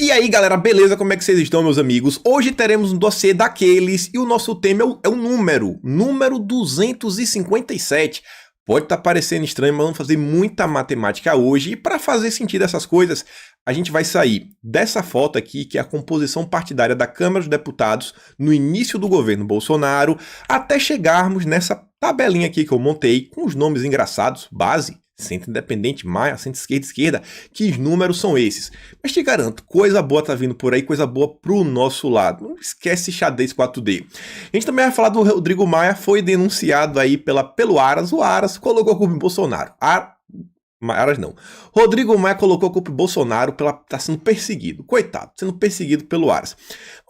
E aí galera, beleza? Como é que vocês estão, meus amigos? Hoje teremos um dossiê daqueles e o nosso tema é o número 257. Pode estar parecendo estranho, mas vamos fazer muita matemática hoje. E para fazer sentido essas coisas, a gente vai sair dessa foto aqui, que é a composição partidária da Câmara dos Deputados no início do governo Bolsonaro, até chegarmos nessa tabelinha aqui que eu montei, com os nomes engraçados, base, centro independente, Maia, centro-esquerda, esquerda, que números são esses? Mas te garanto, coisa boa tá vindo por aí, coisa boa pro nosso lado. Não esquece xadrez 4D. A gente também vai falar do Rodrigo Maia, foi denunciado aí pelo Aras. O Aras colocou a culpa em Bolsonaro. Aras não. Rodrigo Maia colocou a culpa em Bolsonaro tá sendo perseguido. Coitado, sendo perseguido pelo Aras.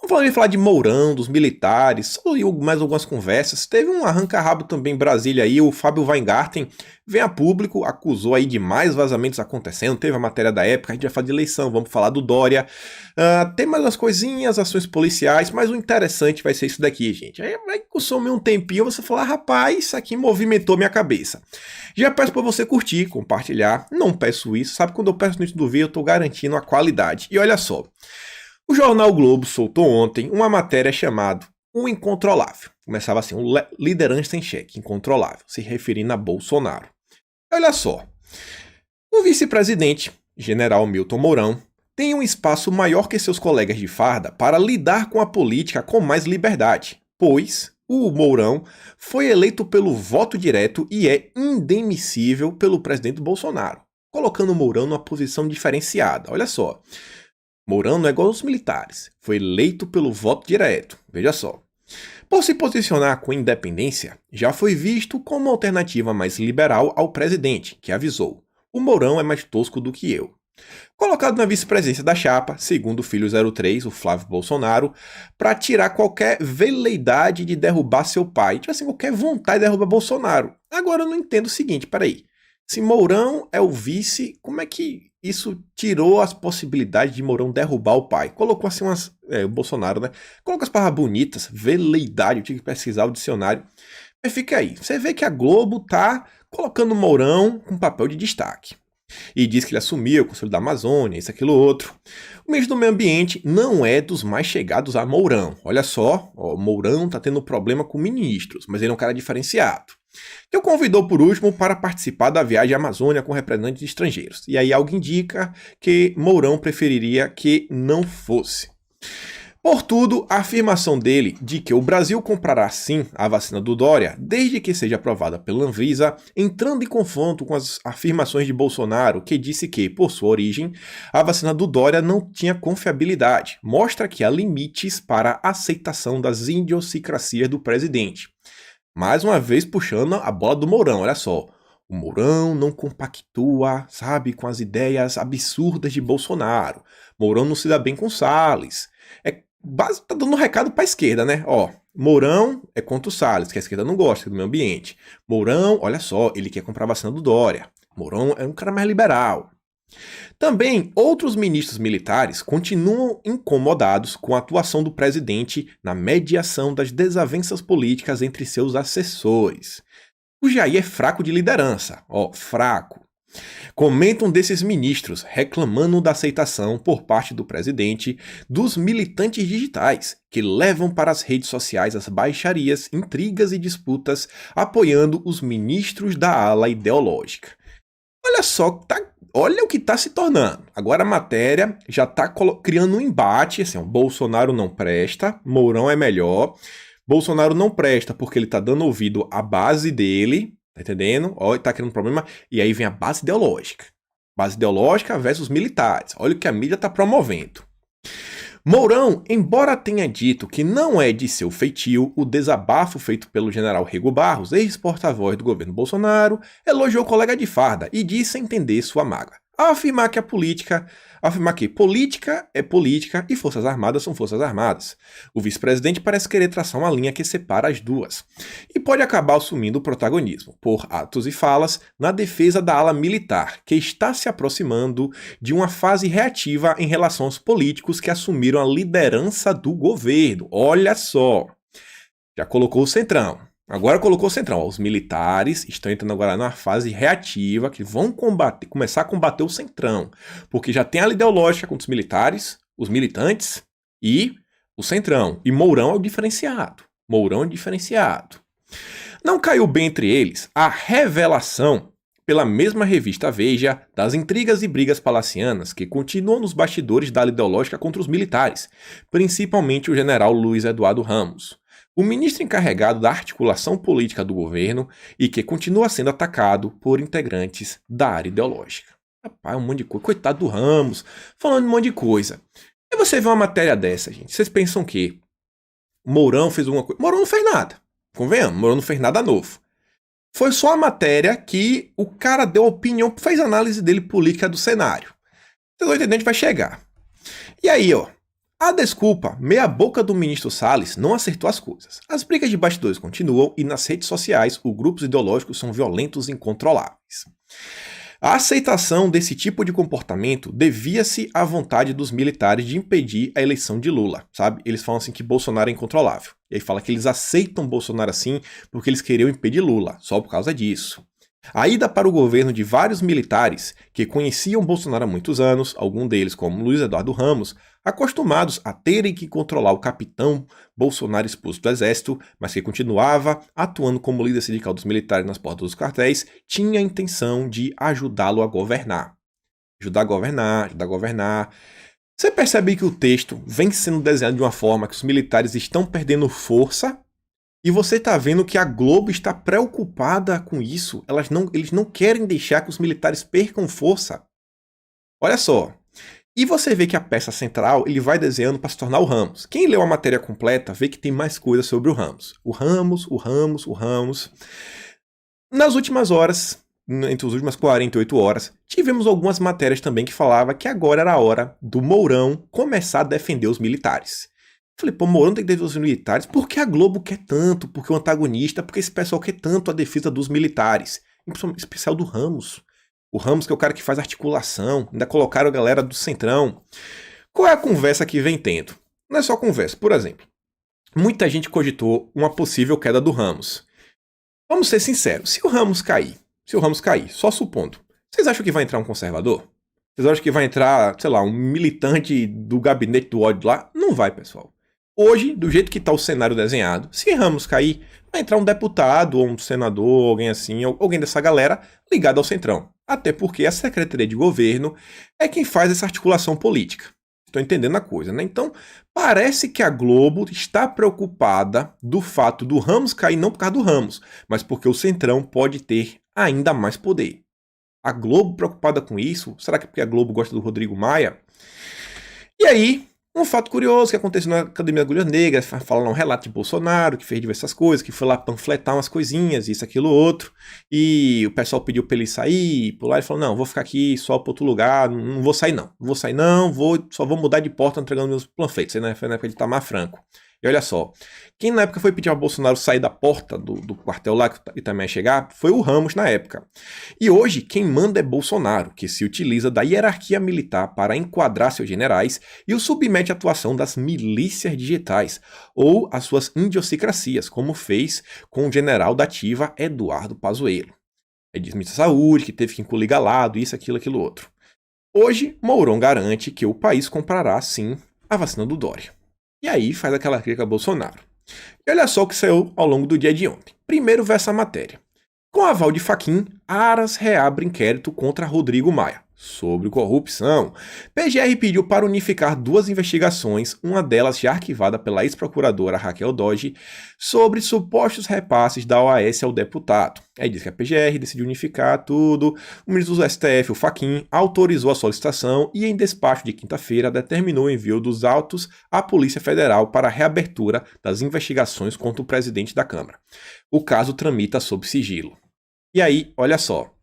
Vamos falar de Mourão, dos militares, só mais algumas conversas. Teve um arranca-rabo também em Brasília aí, o Fábio Weingarten vem a público, acusou aí de mais vazamentos acontecendo, teve a matéria da época, a gente vai falar de eleição, vamos falar do Dória. Tem mais umas coisinhas, ações policiais, mas o interessante vai ser isso daqui, gente. Aí vai consumir um tempinho, você falar, rapaz, isso aqui movimentou minha cabeça. Já peço para você curtir, compartilhar, não peço isso, sabe, quando eu peço isso do vídeo eu tô garantindo a qualidade. E olha só, o jornal Globo soltou ontem uma matéria chamada O Incontrolável. Começava assim, liderança em xeque, incontrolável, se referindo a Bolsonaro. Olha só, o vice-presidente, general Milton Mourão, tem um espaço maior que seus colegas de farda para lidar com a política com mais liberdade, pois o Mourão foi eleito pelo voto direto e é indemissível pelo presidente Bolsonaro, colocando o Mourão numa posição diferenciada. Olha só, Mourão não é igual aos militares, foi eleito pelo voto direto, veja só. Por se posicionar com independência, já foi visto como uma alternativa mais liberal ao presidente, que avisou: o Mourão é mais tosco do que eu. Colocado na vice-presidência da chapa, segundo o filho 03, o Flávio Bolsonaro, para tirar qualquer veleidade de derrubar seu pai, tipo assim, qualquer vontade de derrubar Bolsonaro. Agora eu não entendo o seguinte, peraí. Se Mourão é o vice, como é que isso tirou as possibilidades de Mourão derrubar o pai? Colocou assim o Bolsonaro, né? Colocou as palavras bonitas, veleidade, eu tive que pesquisar o dicionário. Mas fica aí, você vê que a Globo tá colocando o Mourão com papel de destaque. E diz que ele assumiu o Conselho da Amazônia, isso, aquilo, outro. O ministro do Meio Ambiente não é dos mais chegados a Mourão. Olha só, Mourão tá tendo problema com ministros, mas ele é um cara diferenciado. Que o convidou por último para participar da viagem à Amazônia com representantes estrangeiros. E aí algo indica que Mourão preferiria que não fosse. Portudo, a afirmação dele de que o Brasil comprará sim a vacina do Dória, desde que seja aprovada pela Anvisa, entrando em confronto com as afirmações de Bolsonaro, que disse que, por sua origem, a vacina do Dória não tinha confiabilidade, mostra que há limites para a aceitação das idiosincrasias do presidente. Mais uma vez puxando a bola do Mourão, olha só. O Mourão não compactua, sabe, com as ideias absurdas de Bolsonaro. Mourão não se dá bem com Salles. Tá dando um recado pra esquerda, né? Ó, Mourão é contra o Salles, que a esquerda não gosta do meio ambiente. Mourão, olha só, ele quer comprar a vacina do Dória. Mourão é um cara mais liberal. Também, outros ministros militares continuam incomodados com a atuação do presidente na mediação das desavenças políticas entre seus assessores. O Jair é fraco de liderança, fraco. Comentam desses ministros reclamando da aceitação por parte do presidente dos militantes digitais, que levam para as redes sociais as baixarias, intrigas e disputas, apoiando os ministros da ala ideológica. Olha só, olha o que está se tornando. Agora a matéria já está criando um embate, assim, Bolsonaro não presta, Mourão é melhor. Bolsonaro não presta porque ele está dando ouvido à base dele, tá entendendo? Olha, tá criando um problema. E aí vem a base ideológica. Base ideológica versus militares. Olha o que a mídia está promovendo. Mourão, embora tenha dito que não é de seu feitio o desabafo feito pelo general Rego Barros, ex-porta-voz do governo Bolsonaro, elogiou o colega de farda e disse entender sua mágoa. Ao afirmar que política é política e Forças Armadas são Forças Armadas. O vice-presidente parece querer traçar uma linha que separa as duas. E pode acabar assumindo o protagonismo, por atos e falas, na defesa da ala militar, que está se aproximando de uma fase reativa em relação aos políticos que assumiram a liderança do governo. Olha só, já colocou o centrão. Agora colocou o centrão. Os militares estão entrando agora numa fase reativa que vão começar a combater o centrão. Porque já tem a ideológica contra os militares, os militantes e o Centrão. E Mourão é o diferenciado. Mourão é o diferenciado. Não caiu bem entre eles a revelação, pela mesma revista Veja, das intrigas e brigas palacianas que continuam nos bastidores da ala ideológica contra os militares, principalmente o general Luiz Eduardo Ramos, o ministro encarregado da articulação política do governo e que continua sendo atacado por integrantes da área ideológica. Rapaz, um monte de coisa. Coitado do Ramos, falando um monte de coisa. E você vê uma matéria dessa, gente, vocês pensam que Mourão fez alguma coisa? Mourão não fez nada. Convenhamos, Mourão não fez nada novo. Foi só a matéria que o cara deu opinião, fez análise dele política do cenário. Vocês vão entender, a gente vai chegar. E aí, ó, a desculpa, meia boca do ministro Salles não acertou as coisas. As brigas de bastidores continuam e nas redes sociais os grupos ideológicos são violentos e incontroláveis. A aceitação desse tipo de comportamento devia-se à vontade dos militares de impedir a eleição de Lula, sabe? Eles falam assim que Bolsonaro é incontrolável. E aí fala que eles aceitam Bolsonaro assim porque eles queriam impedir Lula, só por causa disso. A ida para o governo de vários militares que conheciam Bolsonaro há muitos anos, algum deles como Luiz Eduardo Ramos, acostumados a terem que controlar o capitão Bolsonaro expulso do exército, mas que continuava atuando como líder sindical dos militares nas portas dos quartéis, tinha a intenção de ajudá-lo a governar. Ajudar a governar. Você percebe que o texto vem sendo desenhado de uma forma que os militares estão perdendo força. E você está vendo que a Globo está preocupada com isso. Eles não querem deixar que os militares percam força. Olha só. E você vê que a peça central ele vai desenhando para se tornar o Ramos. Quem leu a matéria completa vê que tem mais coisas sobre o Ramos. O Ramos. Nas últimas horas, entre as últimas 48 horas, tivemos algumas matérias também que falavam que agora era a hora do Mourão começar a defender os militares. Falei, pô, Mourão tem que defender os militares. Por que a Globo quer tanto? Por que o antagonista? Por que esse pessoal quer tanto a defesa dos militares? Em especial do Ramos. O Ramos que é o cara que faz articulação. Ainda colocaram a galera do Centrão. Qual é a conversa que vem tendo? Não é só conversa. Por exemplo, muita gente cogitou uma possível queda do Ramos. Vamos ser sinceros. Se o Ramos cair, só supondo, vocês acham que vai entrar um conservador? Vocês acham que vai entrar, sei lá, um militante do gabinete do ódio lá? Não vai, pessoal. Hoje, do jeito que está o cenário desenhado, se Ramos cair, vai entrar um deputado ou um senador, alguém assim, alguém dessa galera ligado ao Centrão. Até porque a Secretaria de Governo é quem faz essa articulação política. Estou entendendo a coisa, né? Então, parece que a Globo está preocupada do fato do Ramos cair não por causa do Ramos, mas porque o Centrão pode ter ainda mais poder. A Globo preocupada com isso? Será que é porque a Globo gosta do Rodrigo Maia? E aí, um fato curioso que aconteceu na Academia da Agulha Negra, fala lá um relato de Bolsonaro, que fez diversas coisas, que foi lá panfletar umas coisinhas, isso, aquilo, outro, e o pessoal pediu pra ele sair, por lá ele falou, não, vou ficar aqui só pra outro lugar, não vou sair não, só vou mudar de porta entregando meus panfletos, isso aí foi na época de Itamar Franco. E olha só, quem na época foi pedir a Bolsonaro sair da porta do quartel lá, que o Itamar ia chegar, foi o Ramos na época. E hoje, quem manda é Bolsonaro, que se utiliza da hierarquia militar para enquadrar seus generais e o submete à atuação das milícias digitais, ou às suas idiosincrasias, como fez com o general da ativa Eduardo Pazuello. É ministro da Saúde, que teve que engolir galado, isso, aquilo, outro. Hoje, Mourão garante que o país comprará, sim, a vacina do Dória. E aí faz aquela crítica a Bolsonaro. E olha só o que saiu ao longo do dia de ontem. Primeiro vê essa matéria. Com aval de Fachin, Aras reabre inquérito contra Rodrigo Maia sobre corrupção. PGR pediu para unificar duas investigações, uma delas já arquivada pela ex-procuradora Raquel Dodge, sobre supostos repasses da OAS ao deputado. Aí diz que a PGR decidiu unificar tudo, o ministro do STF, o Fachin, autorizou a solicitação e em despacho de quinta-feira determinou o envio dos autos à Polícia Federal para a reabertura das investigações contra o presidente da Câmara. O caso tramita sob sigilo. E aí, olha só.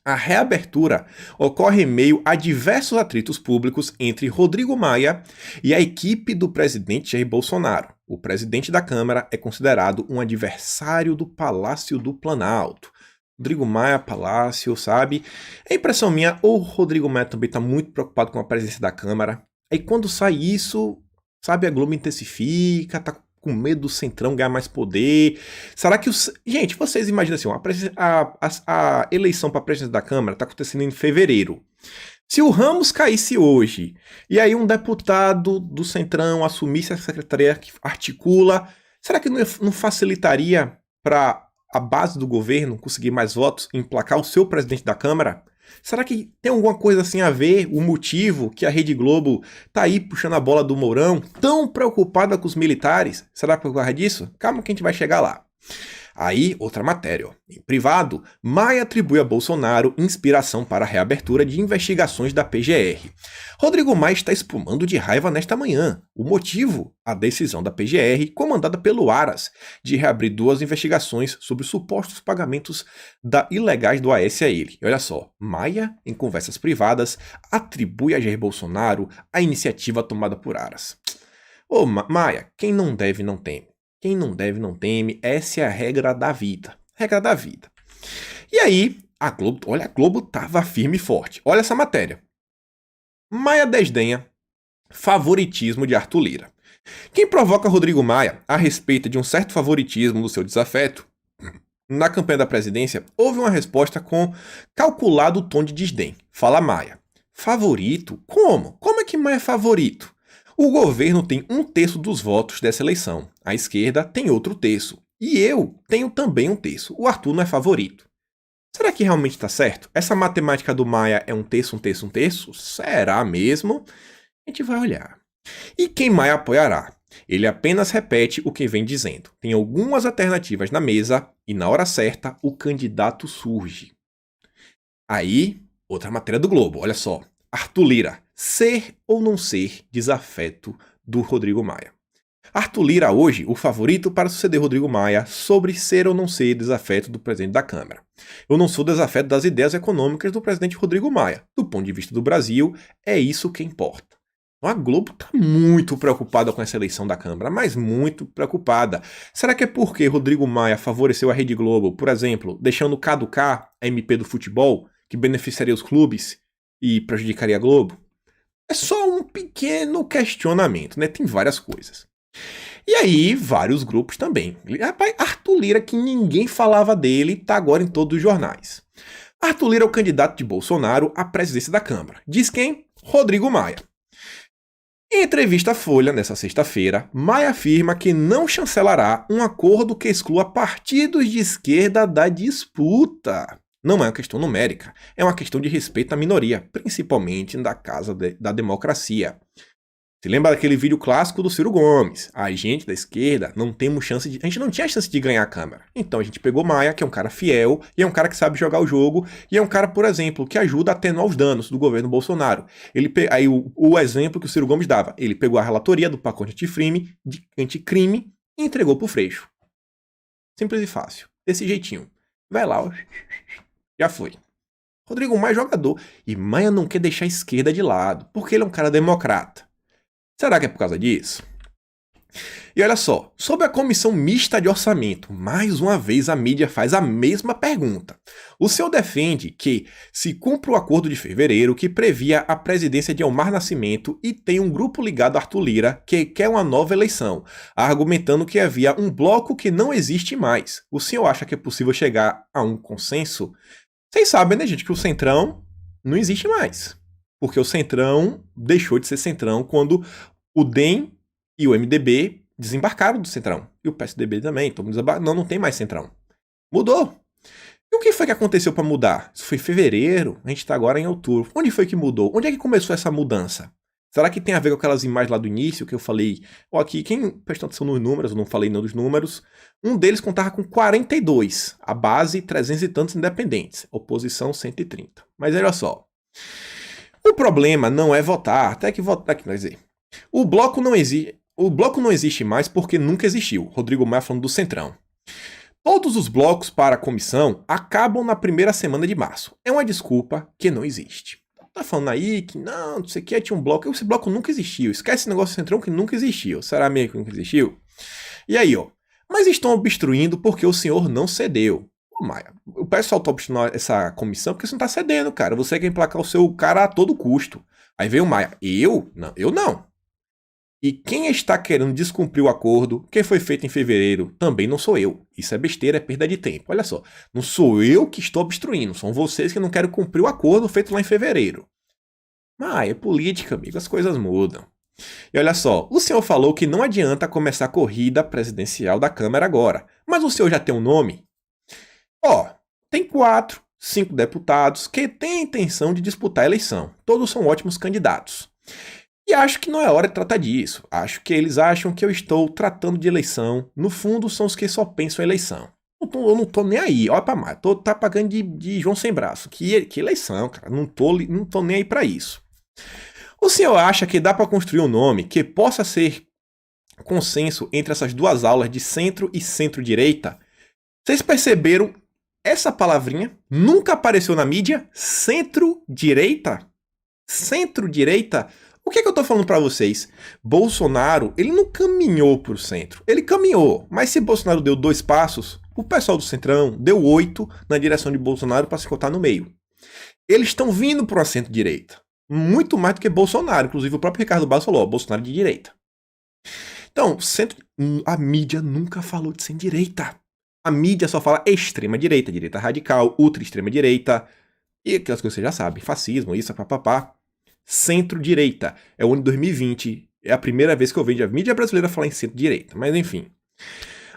A reabertura ocorre em meio a diversos atritos públicos entre Rodrigo Maia e a equipe do presidente Jair Bolsonaro. O presidente da Câmara é considerado um adversário do Palácio do Planalto. Rodrigo Maia, Palácio, sabe? É impressão minha, ou o Rodrigo Maia também está muito preocupado com a presença da Câmara. Aí quando sai isso, sabe, a Globo intensifica, tá com medo do Centrão ganhar mais poder. Será que os... Gente, vocês imaginam assim, a eleição para a presidência da Câmara está acontecendo em fevereiro. Se o Ramos caísse hoje, e aí um deputado do Centrão assumisse a secretaria que articula, será que não facilitaria para a base do governo conseguir mais votos e emplacar o seu presidente da Câmara? Será que tem alguma coisa assim a ver, o motivo que a Rede Globo tá aí puxando a bola do Mourão, tão preocupada com os militares? Será por causa disso? Calma que a gente vai chegar lá. Aí, outra matéria. Ó. Em privado, Maia atribui a Bolsonaro inspiração para a reabertura de investigações da PGR. Rodrigo Maia está espumando de raiva nesta manhã. O motivo? A decisão da PGR, comandada pelo Aras, de reabrir 2 investigações sobre os supostos pagamentos ilegais do AS a ele. E olha só, Maia, em conversas privadas, atribui a Jair Bolsonaro a iniciativa tomada por Aras. Ô, Maia, quem não deve não teme. Quem não deve não teme, essa é a regra da vida. Regra da vida. E aí, a Globo tava firme e forte. Olha essa matéria. Maia desdenha favoritismo de Arthur Lira. Quem provoca Rodrigo Maia a respeito de um certo favoritismo do seu desafeto? Na campanha da presidência, houve uma resposta com calculado tom de desdém. Fala Maia. Favorito? Como? Como é que Maia é favorito? O governo tem 1/3 dos votos dessa eleição. A esquerda tem outro terço. E eu tenho também 1/3. O Arthur não é favorito. Será que realmente está certo? Essa matemática do Maia é 1/3, 1/3, 1/3? Será mesmo? A gente vai olhar. E quem Maia apoiará? Ele apenas repete o que vem dizendo. Tem algumas alternativas na mesa e na hora certa o candidato surge. Aí, outra matéria do Globo, olha só. Arthur Lira, ser ou não ser desafeto do Rodrigo Maia. Arthur Lira hoje, o favorito para suceder Rodrigo Maia sobre ser ou não ser desafeto do presidente da Câmara. Eu não sou desafeto das ideias econômicas do presidente Rodrigo Maia. Do ponto de vista do Brasil, é isso que importa. A Globo está muito preocupada com essa eleição da Câmara, mas muito preocupada. Será que é porque Rodrigo Maia favoreceu a Rede Globo, por exemplo, deixando caducar a MP do futebol, que beneficiaria os clubes e prejudicaria a Globo? É só um pequeno questionamento, né? Tem várias coisas. E aí, vários grupos também. Rapaz, Arthur Lira, que ninguém falava dele, tá agora em todos os jornais. Arthur Lira é o candidato de Bolsonaro à presidência da Câmara. Diz quem? Rodrigo Maia. Em entrevista à Folha, nessa sexta-feira, Maia afirma que não chancelará um acordo que exclua partidos de esquerda da disputa. Não é uma questão numérica, é uma questão de respeito à minoria, principalmente da casa da democracia. Se lembra daquele vídeo clássico do Ciro Gomes? A gente da esquerda não temos chance de... A gente não tinha chance de ganhar a Câmara. Então a gente pegou Maia, que é um cara fiel, e é um cara que sabe jogar o jogo, e é um cara, por exemplo, que ajuda a atenuar os danos do governo Bolsonaro. Aí o exemplo que o Ciro Gomes dava, ele pegou a relatoria do pacote anticrime e entregou pro Freixo. Simples e fácil. Desse jeitinho. Vai lá, ó. Já foi. Rodrigo Maia é jogador. E Maia não quer deixar a esquerda de lado, porque ele é um cara democrata. Será que é por causa disso? E olha só, sobre a comissão mista de orçamento, mais uma vez a mídia faz a mesma pergunta. O senhor defende que se cumpre o acordo de fevereiro que previa a presidência de Elmar Nascimento e tem um grupo ligado a Arthur Lira que quer uma nova eleição, argumentando que havia um bloco que não existe mais. O senhor acha que é possível chegar a um consenso? Vocês sabem, né, gente, que o Centrão não existe mais. Porque o Centrão deixou de ser Centrão quando o DEM e o MDB desembarcaram do Centrão. E o PSDB também. Todo mundo não tem mais Centrão. Mudou. E o que foi que aconteceu para mudar? Isso foi em fevereiro, a gente está agora em outubro. Onde foi que mudou? Onde é que começou essa mudança? Será que tem a ver com aquelas imagens lá do início que eu falei? Ó, aqui, quem prestou atenção nos números, eu não falei não dos números, um deles contava com 42, a base 300 e tantos independentes, oposição 130. Mas olha só, o problema não é votar, até que votar, quer dizer, o bloco não existe mais porque nunca existiu. Rodrigo Maia falando do Centrão. Todos os blocos para a comissão acabam na primeira semana de março. É uma desculpa que não existe. Tá falando aí que não sei o que, tinha um bloco. Esse bloco nunca existiu. Esquece esse negócio do Centrão que nunca existiu. Será mesmo que nunca existiu? E aí, ó. Mas estão obstruindo porque o senhor não cedeu. Ô, Maia, o pessoal tá obstruindo essa comissão porque você não tá cedendo, cara. Você quer emplacar o seu cara a todo custo. Aí veio o Maia. Eu? Não, eu não. E quem está querendo descumprir o acordo que foi feito em fevereiro também não sou eu. Isso é besteira, é perda de tempo. Olha só, não sou eu que estou obstruindo, são vocês que não querem cumprir o acordo feito lá em fevereiro. Mas é política, amigo, as coisas mudam. E olha só, o senhor falou que não adianta começar a corrida presidencial da Câmara agora, mas o senhor já tem um nome? Ó, tem 4, 5 deputados que têm a intenção de disputar a eleição. Todos são ótimos candidatos. E acho que não é hora de tratar disso. Acho que eles acham que eu estou tratando de eleição. No fundo, são os que só pensam em eleição. Eu não tô nem aí. Olha pra mais. Tá pagando de João sem braço. Que eleição, cara. Não tô nem aí pra isso. O senhor acha que dá pra construir um nome que possa ser consenso entre essas duas aulas de centro e centro-direita? Vocês perceberam? Essa palavrinha nunca apareceu na mídia? Centro-direita? Centro-direita? O que é que eu tô falando pra vocês? Bolsonaro, ele não caminhou pro centro. Ele caminhou, mas se Bolsonaro deu 2 passos, o pessoal do Centrão deu 8 na direção de Bolsonaro para se encontrar no meio. Eles estão vindo pro centro-direita. Muito mais do que Bolsonaro. Inclusive o próprio Ricardo Barros falou, ó, Bolsonaro de direita. Então, a mídia nunca falou de centro-direita. A mídia só fala extrema-direita, direita radical, ultra-extrema-direita, e aquelas coisas que você já sabe, fascismo, isso, papapá. Centro-direita. É o ano de 2020. É a primeira vez que eu vejo a mídia brasileira falar em centro-direita. Mas enfim.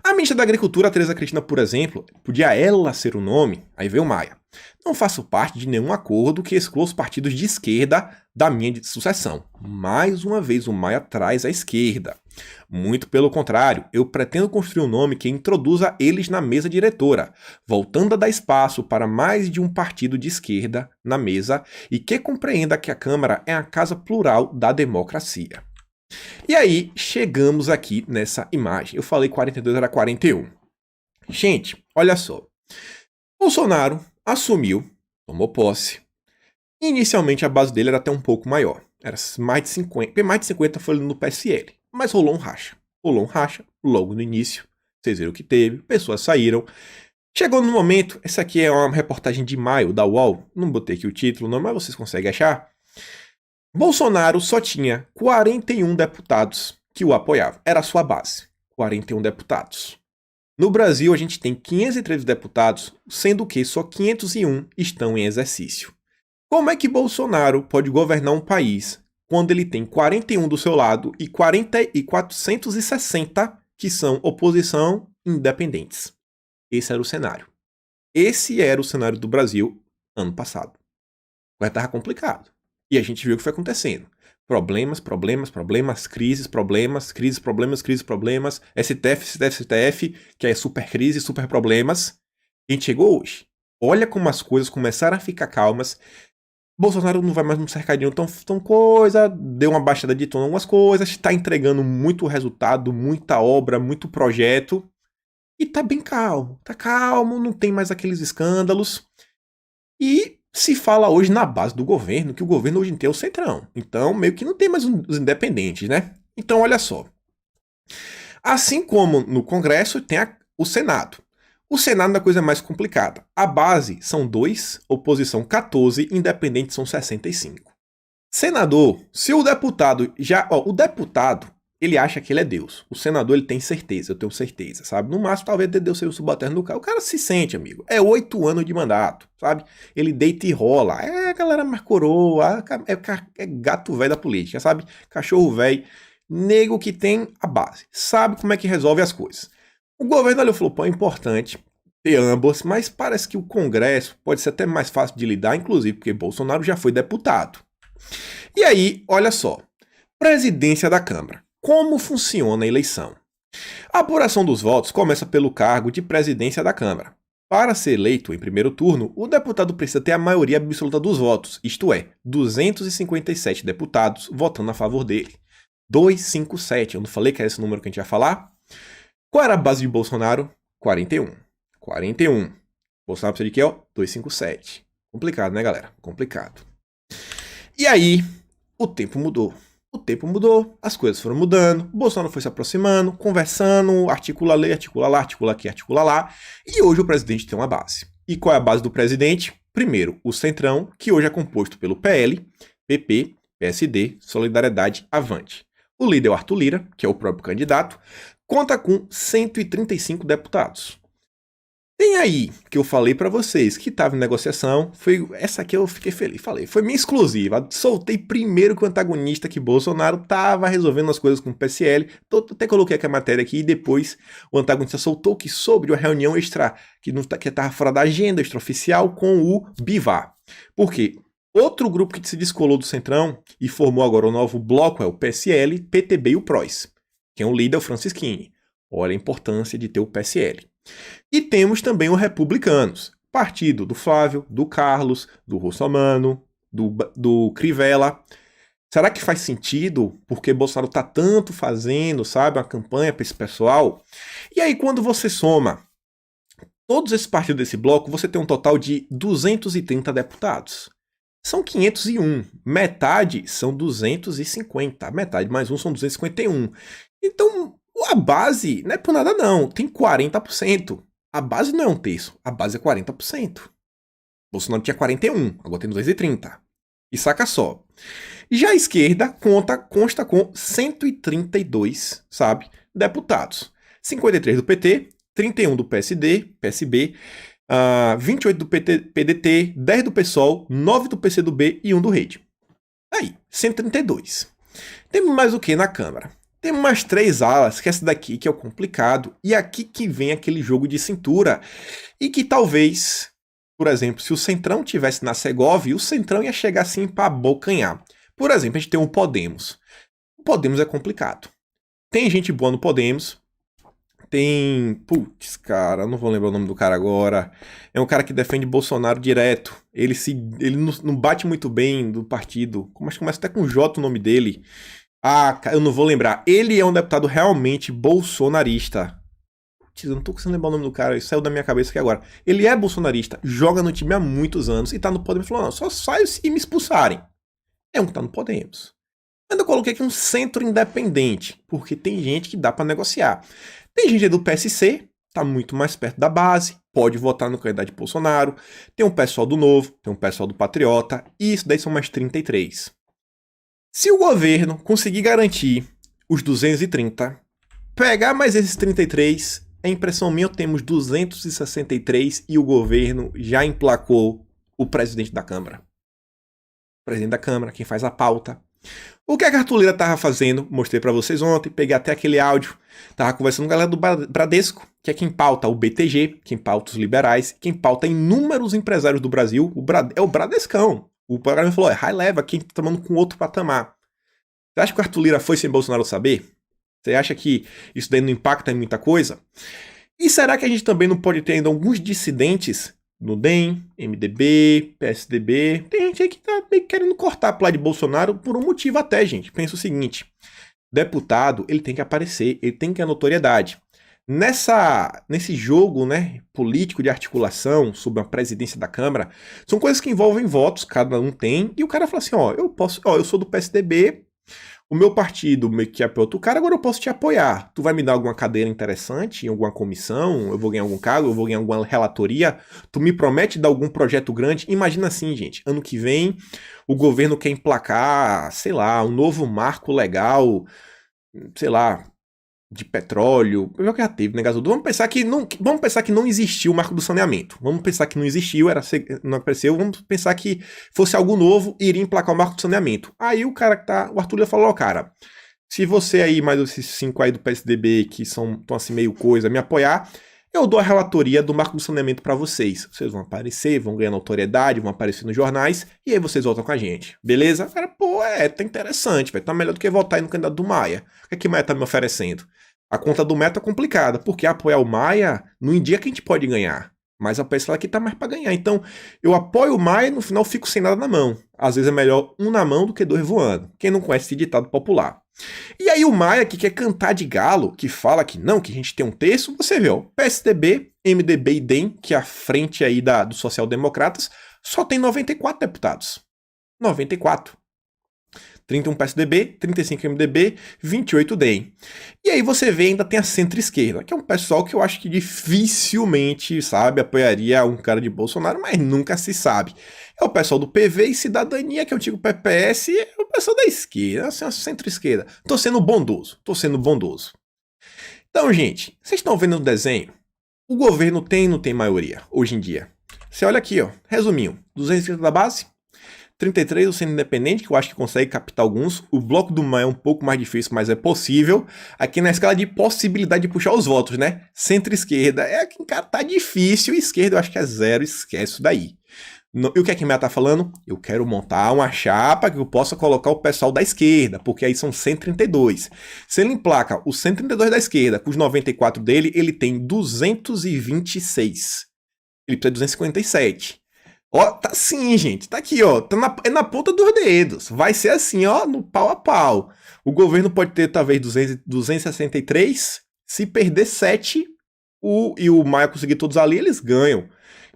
A ministra da Agricultura, a Tereza Cristina, por exemplo, podia ela ser o nome, aí veio o Maia. Não faço parte de nenhum acordo que exclua os partidos de esquerda da minha sucessão. Mais uma vez o Maia traz a esquerda. Muito pelo contrário, eu pretendo construir um nome que introduza eles na mesa diretora, voltando a dar espaço para mais de um partido de esquerda na mesa e que compreenda que a Câmara é a casa plural da democracia. E aí, chegamos aqui nessa imagem. Eu falei 42, era 41. Gente, olha só. Bolsonaro assumiu, tomou posse. Inicialmente a base dele era até um pouco maior. Era mais de 50. Mais de 50 foi no PSL. Mas rolou um racha. Rolou um racha logo no início. Vocês viram o que teve. Pessoas saíram. Chegou no momento. Essa aqui é uma reportagem de maio da UOL. Não botei aqui o título, não, mas vocês conseguem achar. Bolsonaro só tinha 41 deputados que o apoiavam. Era a sua base. 41 deputados. No Brasil, a gente tem 513 deputados, sendo que só 501 estão em exercício. Como é que Bolsonaro pode governar um país quando ele tem 41 do seu lado e 460 que são oposição independentes? Esse era o cenário. Esse era o cenário do Brasil ano passado. Mas estava complicado. E a gente viu o que foi acontecendo. Problemas, crises, STF, que é super crise, super problemas. A gente chegou hoje. Olha como as coisas começaram a ficar calmas. Bolsonaro não vai mais num cercadinho tão coisa, deu uma baixada de tom em algumas coisas, está entregando muito resultado, muita obra, muito projeto. E tá bem calmo. Tá calmo, não tem mais aqueles escândalos. E se fala hoje na base do governo, que o governo hoje em dia é o centrão. Então, meio que não tem mais os independentes, né? Então, olha só. Assim como no Congresso, tem o Senado. O Senado é a coisa mais complicada. A base são 2, oposição 14, independentes são 65. Senador, se o deputado o deputado, ele acha que ele é Deus. O senador, ele tem certeza, eu tenho certeza, sabe? No máximo, talvez Deus seja o subalterno do cara. O cara se sente, amigo. É 8 anos de mandato, sabe? Ele deita e rola. É a galera mais coroa, é gato velho da política, sabe? Cachorro velho, nego que tem a base. Sabe como é que resolve as coisas. O governo olhou e falou, pô, é importante ter ambos, mas parece que o Congresso pode ser até mais fácil de lidar, inclusive porque Bolsonaro já foi deputado. E aí, olha só. Presidência da Câmara. Como funciona a eleição? A apuração dos votos começa pelo cargo de presidência da Câmara. Para ser eleito em primeiro turno, o deputado precisa ter a maioria absoluta dos votos, isto é, 257 deputados votando a favor dele. 257, eu não falei que era esse número que a gente ia falar? Qual era a base de Bolsonaro? 41. 41. Bolsonaro precisa de quê? 257. Complicado, né, galera? Complicado. E aí, o tempo mudou. O tempo mudou, as coisas foram mudando, Bolsonaro foi se aproximando, conversando, articula ali, articula lá, articula aqui, articula lá, e hoje o presidente tem uma base. E qual é a base do presidente? Primeiro, o Centrão, que hoje é composto pelo PL, PP, PSD, Solidariedade, Avante. O líder é o Arthur Lira, que é o próprio candidato, conta com 135 deputados. Tem aí, que eu falei pra vocês, que tava em negociação, foi essa aqui eu fiquei feliz, falei, foi minha exclusiva, soltei primeiro que o antagonista que Bolsonaro tava resolvendo as coisas com o PSL, até coloquei aqui a matéria aqui, e depois o antagonista soltou que sobre uma reunião extra, que tava fora da agenda extraoficial com o Bivar. Por quê? Outro grupo que se descolou do Centrão e formou agora o novo bloco é o PSL, PTB e o PROS. Quem é o líder é o Francisquini. Olha a importância de ter o PSL. E temos também os republicanos, partido do Flávio, do Carlos, do Russomano, do Crivella. Será que faz sentido? Porque Bolsonaro está tanto fazendo, sabe, uma campanha para esse pessoal. E aí, quando você soma todos esses partidos desse bloco, você tem um total de 230 deputados. São 501. Metade são 250. Metade mais um são 251. Então, a base não é por nada não, tem 40%. A base não é um terço, a base é 40%. Bolsonaro tinha 41, agora tem 230. E saca só. Já a esquerda consta com 132, sabe, deputados. 53 do PT, 31 do PSD, PSB, 28 do PDT, 10 do PSOL, 9 do PCdoB e 1 do Rede. Aí, 132. Temos mais o que na Câmara? Temos mais 3 alas, que essa daqui que é o complicado, e aqui que vem aquele jogo de cintura, e que talvez, por exemplo, se o Centrão tivesse na Segovia, o Centrão ia chegar assim para abocanhar. Por exemplo, a gente tem o Podemos. O Podemos é complicado. Tem gente boa no Podemos, tem... Putz, cara, eu não vou lembrar o nome do cara agora. É um cara que defende Bolsonaro direto. Ele não bate muito bem do partido. Mas começa até com J o nome dele. Eu não vou lembrar. Ele é um deputado realmente bolsonarista. Putz, eu não tô conseguindo lembrar o nome do cara. Isso saiu da minha cabeça aqui agora. Ele é bolsonarista. Joga no time há muitos anos. E tá no Podemos. Falou, não, só saio se me expulsarem. É um que tá no Podemos. Ainda coloquei aqui um centro independente. Porque tem gente que dá pra negociar. Tem gente do PSC, tá muito mais perto da base, pode votar no candidato de Bolsonaro. Tem um pessoal do Novo, tem um pessoal do Patriota, e isso daí são mais 33. Se o governo conseguir garantir os 230, pegar mais esses 33, a impressão minha, temos 263 e o governo já emplacou o presidente da Câmara. O presidente da Câmara, quem faz a pauta. O que a Arthur Lira tava fazendo, mostrei pra vocês ontem, peguei até aquele áudio, tava conversando com a galera do Bradesco, que é quem pauta o BTG, quem pauta os liberais, quem pauta inúmeros empresários do Brasil, é o Bradescão. O programa falou, high level, quem tá tomando com outro patamar. Você acha que o Arthur Lira foi sem Bolsonaro saber? Você acha que isso daí não impacta em muita coisa? E será que a gente também não pode ter ainda alguns dissidentes no DEM, MDB, PSDB? Tem gente aí que tá meio querendo cortar pro lado de Bolsonaro por um motivo até, gente. Pensa o seguinte, deputado, ele tem que aparecer, ele tem que ter notoriedade. Nesse jogo, né, político de articulação sobre a presidência da Câmara, são coisas que envolvem votos, cada um tem, e o cara fala assim, eu sou do PSDB, o meu partido meio que apoia outro cara, agora eu posso te apoiar. Tu vai me dar alguma cadeira interessante em alguma comissão? Eu vou ganhar algum cargo? Eu vou ganhar alguma relatoria? Tu me promete dar algum projeto grande? Imagina assim, gente. Ano que vem, o governo quer emplacar, sei lá, um novo marco legal, sei lá, de petróleo. Eu que já teve, né, gasoduto? Vamos pensar que não existiu o marco do saneamento. Vamos pensar que não existiu, não apareceu. Vamos pensar que fosse algo novo e iria emplacar o marco do saneamento. Aí o cara o Arthur Lira falou, cara, se você aí, mais esses 5 aí do PSDB que estão assim meio coisa, me apoiar, eu dou a relatoria do marco do saneamento para vocês. Vocês vão aparecer, vão ganhar notoriedade, vão aparecer nos jornais, e aí vocês voltam com a gente. Beleza? Cara, tá interessante, vai tá melhor do que votar aí no candidato do Maia. O que Maia tá me oferecendo? A conta do Maia tá complicada, porque apoiar o Maia não indica que a gente pode ganhar. Mas a pessoa aqui tá mais para ganhar. Então, eu apoio o Maia e no final fico sem nada na mão. Às vezes é melhor um na mão do que 2 voando. Quem não conhece esse ditado popular. E aí o Maia, que quer cantar de galo, que fala que não, que a gente tem um terço, você vê, ó, PSDB, MDB e DEM, que é a frente aí dos social-democratas, só tem 94 deputados. 94. 31 PSDB, 35 MDB, 28 DEM. E aí você vê, ainda tem a centro-esquerda, que é um pessoal que eu acho que dificilmente, sabe, apoiaria um cara de Bolsonaro, mas nunca se sabe. É o pessoal do PV e Cidadania, que é o antigo PPS, e é o pessoal da esquerda, assim, a centro-esquerda. Tô sendo bondoso. Então, gente, vocês estão vendo o desenho? O governo tem ou não tem maioria hoje em dia? Você olha aqui, ó, resuminho, 230 da base, 33 do Centro Independente, que eu acho que consegue captar alguns. O Bloco do Maia é um pouco mais difícil, mas é possível. Aqui na escala de possibilidade de puxar os votos, né? Centro-esquerda é que, cara, tá difícil. Esquerda eu acho que é 0, esquece isso daí. E o que é que Maia tá falando? Eu quero montar uma chapa que eu possa colocar o pessoal da esquerda, porque aí são 132. Se ele emplaca os 132 da esquerda com os 94 dele, ele tem 226. Ele precisa de 257. Ó, tá assim, gente. Tá aqui, ó. É na ponta dos dedos. Vai ser assim, ó, no pau a pau. O governo pode ter, talvez, 263. Se perder 7 e o Maia conseguir todos ali, eles ganham.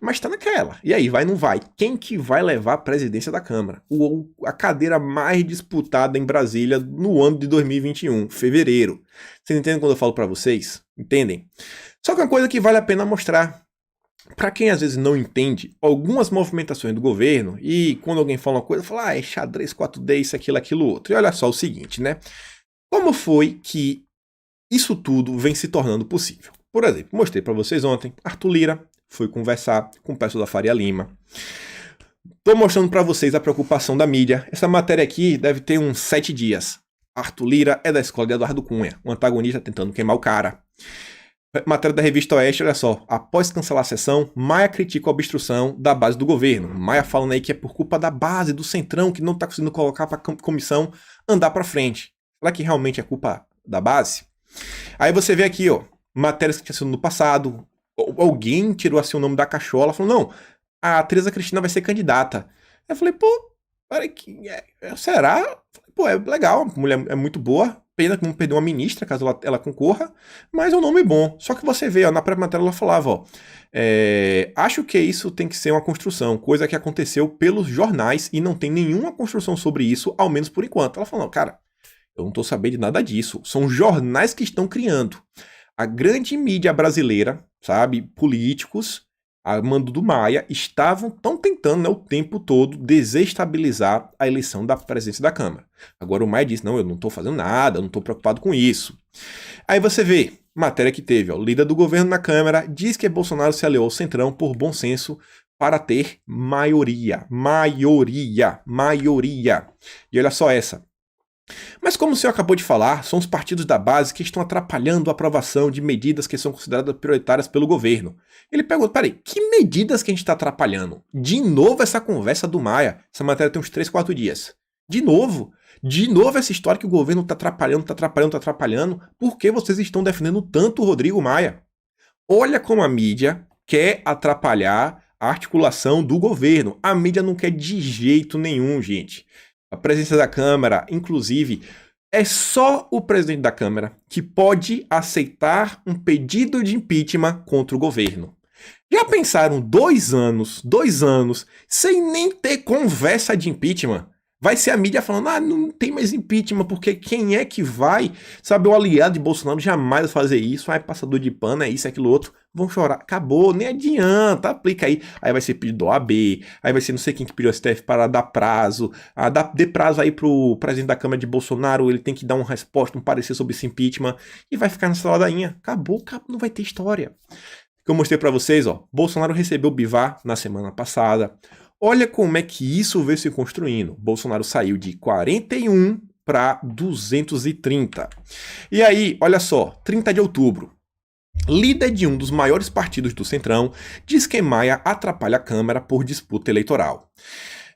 Mas tá naquela. E aí, vai ou não vai? Quem que vai levar a presidência da Câmara? A cadeira mais disputada em Brasília no ano de 2021, fevereiro. Vocês entendem quando eu falo pra vocês? Entendem? Só que uma coisa que vale a pena mostrar. Para quem às vezes não entende algumas movimentações do governo, e quando alguém fala uma coisa, fala, é xadrez 4D, isso, aquilo, outro. E olha só o seguinte, né? Como foi que isso tudo vem se tornando possível? Por exemplo, mostrei para vocês ontem, Arthur Lira foi conversar com o pessoal da Faria Lima. Tô mostrando para vocês a preocupação da mídia. Essa matéria aqui deve ter uns 7 dias. Arthur Lira é da escola de Eduardo Cunha, um antagonista tentando queimar o cara. Matéria da Revista Oeste, olha só. Após cancelar a sessão, Maia critica a obstrução da base do governo. Maia falando aí que é por culpa da base, do Centrão, que não tá conseguindo colocar pra comissão andar pra frente. Será que realmente é culpa da base? Aí você vê aqui, ó, matérias que tinham sido no passado. Alguém tirou assim o nome da cachola, falou, não, a Tereza Cristina vai ser candidata. Eu falei, pô, peraí, será? Pô, é legal, a mulher é muito boa. Pena que não perdeu uma ministra, caso ela concorra, mas é um nome bom. Só que você vê, ó, na própria matéria ela falava, ó, acho que isso tem que ser uma construção, coisa que aconteceu pelos jornais e não tem nenhuma construção sobre isso, ao menos por enquanto. Ela falou, cara, eu não tô sabendo de nada disso, são jornais que estão criando. A grande mídia brasileira, sabe, políticos, a mando do Maia, estão tentando, né, o tempo todo desestabilizar a eleição da presidência da Câmara. Agora o Maia disse, não, eu não estou fazendo nada, eu não estou preocupado com isso. Aí você vê, matéria que teve, ó, o líder do governo na Câmara diz que Bolsonaro se aliou ao Centrão por bom senso para ter maioria. Maioria. E olha só essa. Mas como o senhor acabou de falar, são os partidos da base que estão atrapalhando a aprovação de medidas que são consideradas prioritárias pelo governo. Ele perguntou, peraí, que medidas que a gente está atrapalhando? De novo essa conversa do Maia. Essa matéria tem uns 3, 4 dias. De novo essa história que o governo está atrapalhando. Por que vocês estão defendendo tanto o Rodrigo Maia? Olha como a mídia quer atrapalhar a articulação do governo. A mídia não quer de jeito nenhum, gente. A presidência da Câmara, inclusive, é só o presidente da Câmara que pode aceitar um pedido de impeachment contra o governo. Já pensaram 2 anos, sem nem ter conversa de impeachment? Vai ser a mídia falando, não tem mais impeachment, porque quem é que vai, sabe, o aliado de Bolsonaro jamais vai fazer isso, passador de pano, é isso, é aquilo outro, vão chorar, acabou, nem adianta, aplica aí vai ser pedido do OAB, aí vai ser não sei quem que pediu ao STF para dar prazo, dê prazo aí pro presidente da Câmara de Bolsonaro, ele tem que dar uma resposta, um parecer sobre esse impeachment, e vai ficar nessa ladainha, acabou, não vai ter história. Que eu mostrei para vocês, ó, Bolsonaro recebeu o Bivar na semana passada. Olha como é que isso veio se construindo. Bolsonaro saiu de 41 para 230. E aí, olha só, 30 de outubro. Líder de um dos maiores partidos do Centrão diz que Maia atrapalha a Câmara por disputa eleitoral.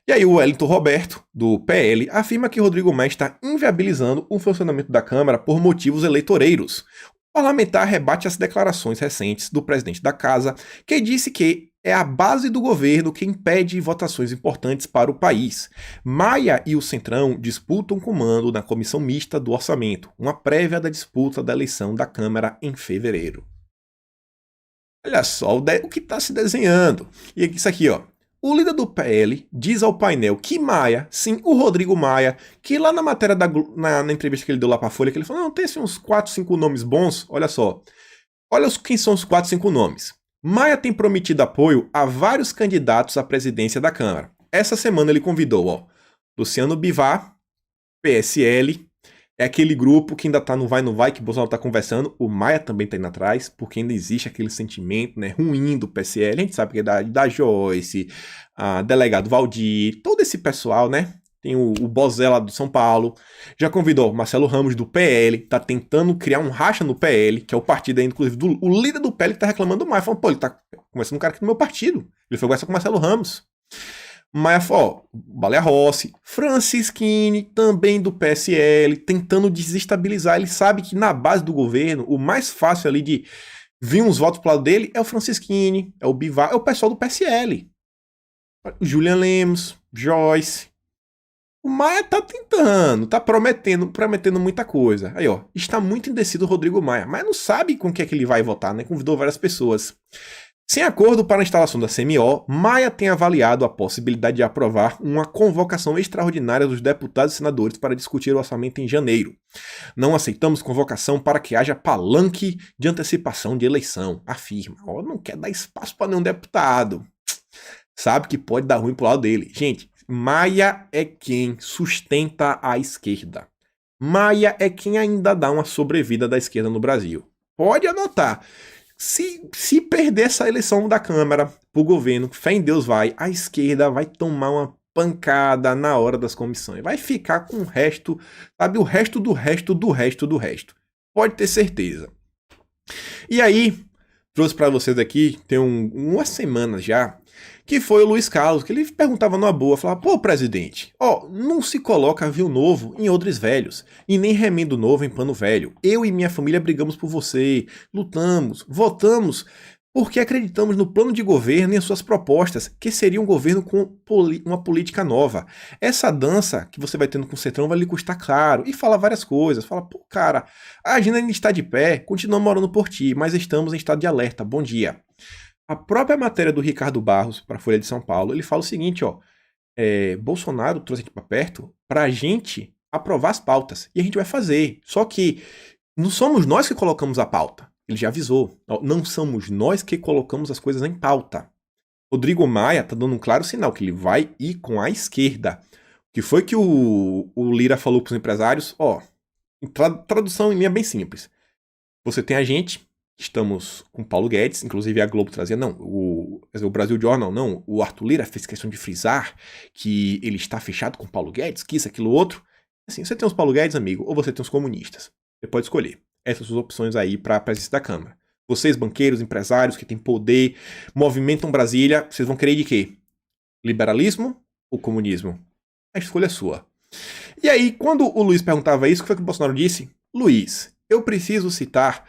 E aí o Wellington Roberto, do PL, afirma que Rodrigo Maia está inviabilizando o funcionamento da Câmara por motivos eleitoreiros. O parlamentar rebate as declarações recentes do presidente da Casa, que disse que é a base do governo que impede votações importantes para o país. Maia e o Centrão disputam comando na comissão mista do orçamento, uma prévia da disputa da eleição da Câmara em fevereiro. Olha só o que está se desenhando. E isso aqui, ó. O líder do PL diz ao painel que Maia, sim, o Rodrigo Maia, que lá na matéria, na entrevista que ele deu lá para a Folha, que ele falou, não, tem assim, uns 4, 5 nomes bons, olha só. Olha quem são os 4, 5 nomes. Maia tem prometido apoio a vários candidatos à presidência da Câmara. Essa semana ele convidou, ó, Luciano Bivar, PSL, É aquele grupo que ainda tá no vai, não vai, que o Bolsonaro tá conversando. O Maia também tá indo atrás, porque ainda existe aquele sentimento, né, ruim do PSL. A gente sabe que é da Joyce, a delegado Valdir, todo esse pessoal, né? Tem o Bozé lá do São Paulo. Já convidou o Marcelo Ramos do PL, tá tentando criar um racha no PL, que é o partido aí, inclusive, o líder do PL que tá reclamando do Maia. Falando, pô, ele tá conversando com um cara aqui no meu partido. Ele foi conversar com o Marcelo Ramos. Mas, ó, Baleia Rossi, Francisquini, também do PSL, tentando desestabilizar. Ele sabe que na base do governo, o mais fácil ali de vir uns votos pro lado dele é o Francisquini, é o Bivar, é o pessoal do PSL. Julian Lemos, Joyce. O Maia tá tentando, tá prometendo muita coisa. Aí, ó, está muito indeciso o Rodrigo Maia, mas não sabe com o que é que ele vai votar, né? Convidou várias pessoas. Sem acordo para a instalação da CMO, Maia tem avaliado a possibilidade de aprovar uma convocação extraordinária dos deputados e senadores para discutir o orçamento em janeiro. Não aceitamos convocação para que haja palanque de antecipação de eleição, afirma. Ó, não quer dar espaço para nenhum deputado. Sabe que pode dar ruim pro lado dele. Gente, Maia é quem sustenta a esquerda. Maia é quem ainda dá uma sobrevida da esquerda no Brasil. Pode anotar. Se perder essa eleição da Câmara pro governo, fé em Deus vai, a esquerda vai tomar uma pancada na hora das comissões. Vai ficar com o resto, sabe, o resto do resto do resto do resto. Pode ter certeza. E aí, trouxe para vocês aqui, tem umas semanas já, que foi o Luiz Carlos, que ele perguntava numa boa, falava, pô, presidente, ó, não se coloca avião novo em odres velhos, e nem remendo novo em pano velho. Eu e minha família brigamos por você, lutamos, votamos, porque acreditamos no plano de governo e em suas propostas, que seria um governo com uma política nova. Essa dança que você vai tendo com o Centrão vai lhe custar caro, e fala várias coisas, fala, pô, cara, a agenda ainda está de pé, continuamos morando por ti, mas estamos em estado de alerta, bom dia. A própria matéria do Ricardo Barros para a Folha de São Paulo, ele fala o seguinte, ó, Bolsonaro trouxe aqui para perto para a gente aprovar as pautas, e a gente vai fazer, só que não somos nós que colocamos a pauta, ele já avisou, ó, não somos nós que colocamos as coisas em pauta. Rodrigo Maia tá dando um claro sinal que ele vai ir com a esquerda. O que foi que o Lira falou para os empresários? Ó, tradução em linha bem simples. Você tem a gente, estamos com Paulo Guedes, inclusive a Globo trazia, não, o Brasil Journal, não, o Arthur Lira fez questão de frisar que ele está fechado com Paulo Guedes, que isso, aquilo, outro. Assim, você tem os Paulo Guedes, amigo, ou você tem os comunistas. Você pode escolher. Essas são as opções aí para a presidência da Câmara. Vocês, banqueiros, empresários que têm poder, movimentam Brasília, vocês vão querer de quê? Liberalismo ou comunismo? A escolha é sua. E aí, quando o Luiz perguntava isso, o que foi que o Bolsonaro disse? Luiz, eu preciso citar,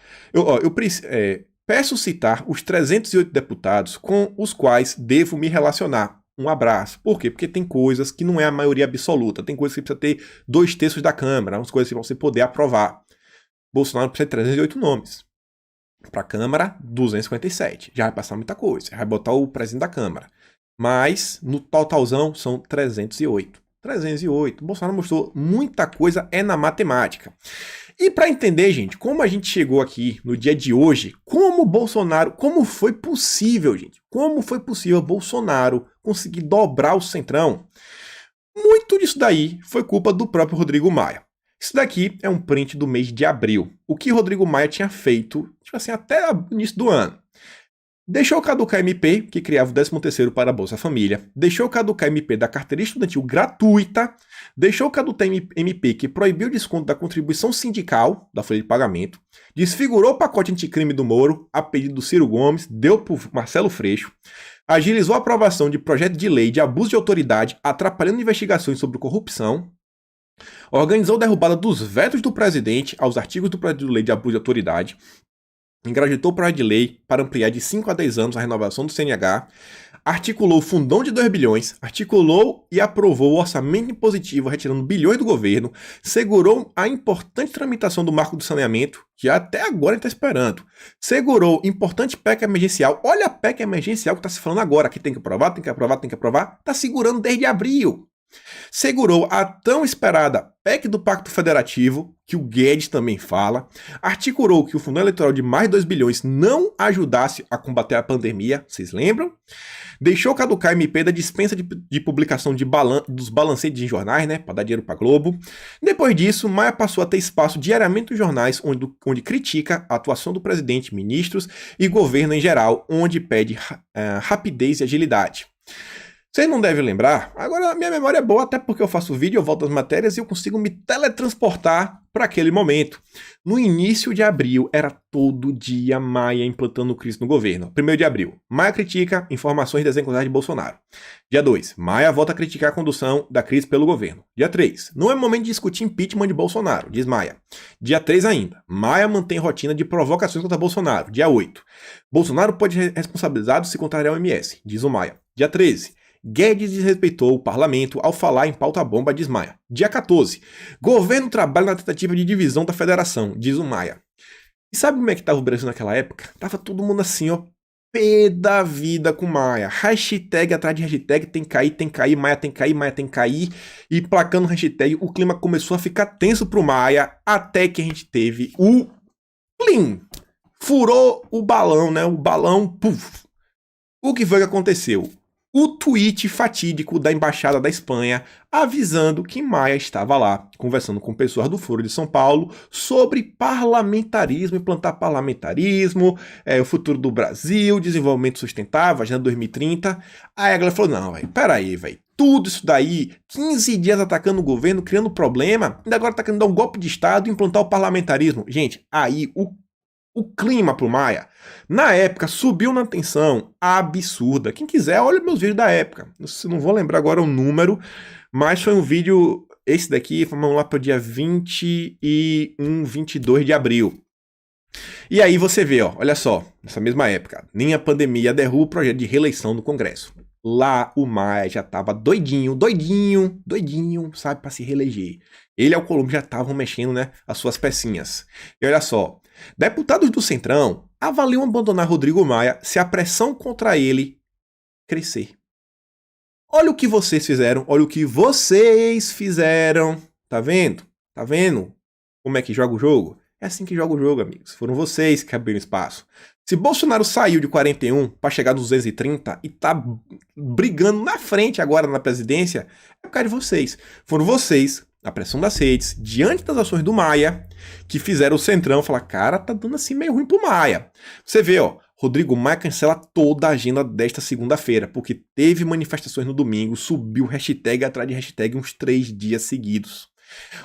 peço citar os 308 deputados com os quais devo me relacionar. Um abraço. Por quê? Porque tem coisas que não é a maioria absoluta, tem coisas que precisa ter 2/3 da Câmara, umas coisas que você poder aprovar. Bolsonaro precisa de 308 nomes. Para a Câmara, 257. Já vai passar muita coisa. Vai botar o presidente da Câmara. Mas, no totalzão, são 308. 308. Bolsonaro mostrou muita coisa na matemática. E para entender, gente, como a gente chegou aqui no dia de hoje, como foi possível, gente? Como foi possível Bolsonaro conseguir dobrar o Centrão? Muito disso daí foi culpa do próprio Rodrigo Maia. Isso daqui é um print do mês de abril. O que Rodrigo Maia tinha feito, tipo assim, até o início do ano. Deixou caducar MP, que criava o 13º para a Bolsa Família. Deixou caducar MP da carteira estudantil gratuita. Deixou caducar MP, que proibiu o desconto da contribuição sindical, da folha de pagamento. Desfigurou o pacote anticrime do Moro, a pedido do Ciro Gomes, deu para Marcelo Freixo. Agilizou a aprovação de projeto de lei de abuso de autoridade, atrapalhando investigações sobre corrupção. Organizou a derrubada dos vetos do presidente aos artigos do projeto de lei de abuso de autoridade. Engrajetou o projeto de lei para ampliar de 5 a 10 anos a renovação do CNH. Articulou o fundão de 2 bilhões. Articulou e aprovou o orçamento impositivo, retirando bilhões do governo. Segurou a importante tramitação do marco do saneamento, que até agora a gente está esperando. Segurou importante PEC emergencial. Olha a PEC emergencial que está se falando agora, que tem que aprovar, tem que aprovar, tem que aprovar. Está segurando desde abril. Segurou a tão esperada PEC do Pacto Federativo, que o Guedes também fala, articulou que o fundo eleitoral de mais de 2 bilhões não ajudasse a combater a pandemia, vocês lembram? Deixou caducar a MP da dispensa de publicação dos balancetes em jornais, né, para dar dinheiro para Globo. Depois disso, Maia passou a ter espaço diariamente nos jornais, onde critica a atuação do presidente, ministros e governo em geral, onde pede rapidez e agilidade. Vocês não devem lembrar, agora a minha memória é boa, até porque eu faço vídeo, eu volto às matérias e eu consigo me teletransportar para aquele momento. No início de abril, era todo dia Maia implantando crise no governo. 1º de abril, Maia critica informações desencontradas de Bolsonaro. Dia 2, Maia volta a criticar a condução da crise pelo governo. Dia 3, não é momento de discutir impeachment de Bolsonaro, diz Maia. Dia 3 ainda, Maia mantém rotina de provocações contra Bolsonaro. Dia 8, Bolsonaro pode ser responsabilizado se contrariar o OMS, diz o Maia. Dia 13, Guedes desrespeitou o parlamento ao falar em pauta-bomba, diz Maia. Dia 14. Governo trabalha na tentativa de divisão da federação, diz o Maia. E sabe como é que estava o Brasil naquela época? Tava todo mundo assim, ó, pé da vida com Maia. Hashtag atrás de hashtag, tem que cair, Maia tem que cair, Maia tem que cair. E placando hashtag, o clima começou a ficar tenso pro Maia, até que a gente teve o plim. Furou o balão, né? O balão, puf. O que foi que aconteceu? O tweet fatídico da Embaixada da Espanha avisando que Maia estava lá, conversando com pessoas do Foro de São Paulo sobre parlamentarismo, implantar parlamentarismo, o futuro do Brasil, desenvolvimento sustentável, Agenda 2030. Aí a galera falou, não, peraí, tudo isso daí, 15 dias atacando o governo, criando problema, ainda agora tá querendo dar um golpe de Estado e implantar o parlamentarismo. Gente, aí o clima pro Maia, na época, subiu na tensão absurda. Quem quiser, olha meus vídeos da época. Não vou lembrar agora o número, mas foi um vídeo, esse daqui, vamos lá para o dia 21, 22 de abril. E aí você vê, ó, olha só, nessa mesma época, nem a pandemia derruba o projeto de reeleição do Congresso. Lá o Maia já tava doidinho, sabe, para se reeleger. Ele e o Colombo já estavam mexendo, né, as suas pecinhas. E olha só, deputados do Centrão avaliam abandonar Rodrigo Maia se a pressão contra ele crescer. Olha o que vocês fizeram, Tá vendo? Tá vendo como é que joga o jogo? É assim que joga o jogo, amigos. Foram vocês que abriram espaço. Se Bolsonaro saiu de 41 para chegar nos 230 e tá brigando na frente agora na presidência, é por causa de vocês. Foram vocês, a pressão das redes, diante das ações do Maia, que fizeram o Centrão falar, cara, tá dando assim meio ruim pro Maia. Você vê, ó, Rodrigo Maia cancela toda a agenda desta segunda-feira, porque teve manifestações no domingo, subiu hashtag atrás de hashtag uns 3 dias seguidos.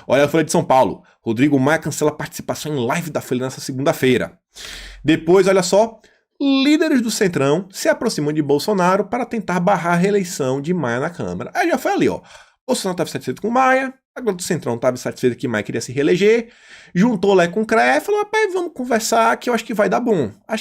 Olha a Folha de São Paulo, Rodrigo Maia cancela a participação em live da Folha nessa segunda-feira. Depois, olha só, líderes do Centrão se aproximam de Bolsonaro para tentar barrar a reeleição de Maia na Câmara. Aí já foi ali, ó, Bolsonaro estava satisfeito com Maia, agora do Centrão estava satisfeito que Maia queria se reeleger, juntou lá com o CRE, falou, rapaz, vamos conversar que eu acho que vai dar bom. Aí